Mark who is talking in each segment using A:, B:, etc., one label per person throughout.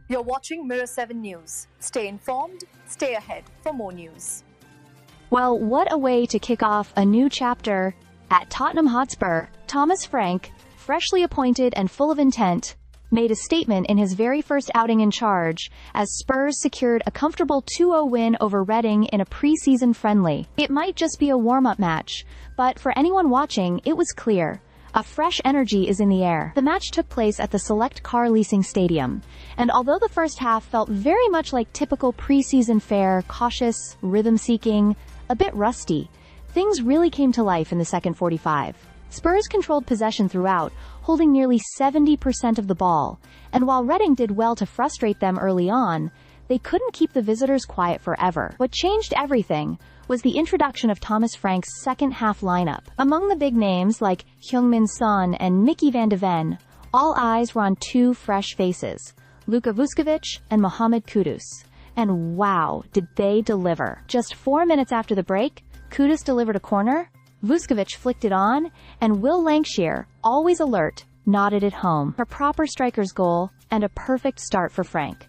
A: You're watching Mirror 7 News. Stay informed, stay ahead for more news.
B: Well, what a way to kick off a new chapter. At Tottenham Hotspur, Thomas Frank, freshly appointed and full of intent, made a statement in his very first outing in charge, as Spurs secured a comfortable 2-0 win over Reading in a pre-season friendly. It might just be a warm-up match, but for anyone watching, it was clear. A fresh energy is in the air. The match took place at the Select Car Leasing Stadium, and although the first half felt very much like typical pre-season fare, cautious, rhythm-seeking, a bit rusty, things really came to life in the second 45. Spurs controlled possession throughout, holding nearly 70% of the ball, and while Reading did well to frustrate them early on, they couldn't keep the visitors quiet forever. What changed everything was the introduction of Thomas Frank's second-half lineup. Among the big names like Heung-min and Mickey van de Ven, all eyes were on two fresh faces, Luka Vuskovic and Mohamed Kudus. And wow, did they deliver. Just 4 minutes after the break, Kudus delivered a corner, Vuskovic flicked it on, and Will Lankshire, always alert, nodded it home. A proper striker's goal, and a perfect start for Frank.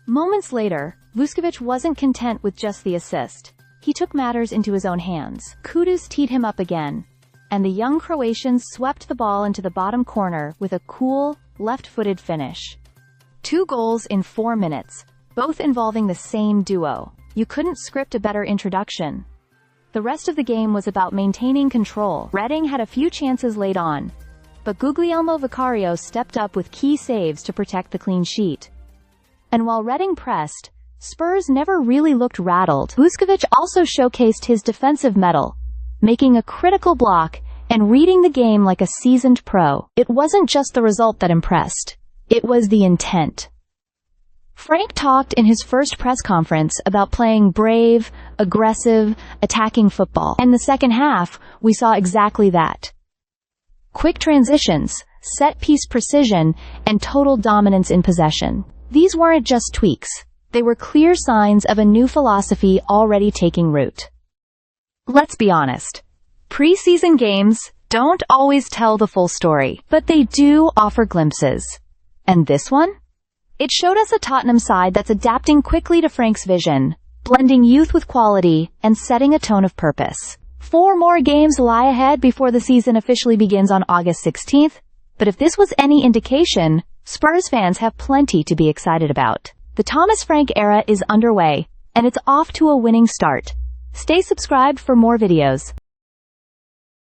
B: Moments later, Vuskovic wasn't content with just the assist. He took matters into his own hands. Kudus teed him up again, and the young Croatians swept the ball into the bottom corner with a cool, left-footed finish. 2 goals in 4 minutes, both involving the same duo. You couldn't script a better introduction. The rest of the game was about maintaining control. Reading had a few chances late on, but Guglielmo Vicario stepped up with key saves to protect the clean sheet. And while Reading pressed, Spurs never really looked rattled. Vuskovic also showcased his defensive mettle, making a critical block and reading the game like a seasoned pro. It wasn't just the result that impressed. It was the intent. Frank talked in his first press conference about playing brave, aggressive, attacking football. In the second half, we saw exactly that. Quick transitions, set-piece precision, and total dominance in possession. These weren't just tweaks. They were clear signs of a new philosophy already taking root. Let's be honest. Pre-season games don't always tell the full story, but they do offer glimpses. And this one? It showed us a Tottenham side that's adapting quickly to Frank's vision, blending youth with quality, and setting a tone of purpose. 4 more games lie ahead before the season officially begins on August 16th, but if this was any indication, Spurs fans have plenty to be excited about. The Thomas Frank era is underway, and it's off to a winning start. Stay subscribed for more videos.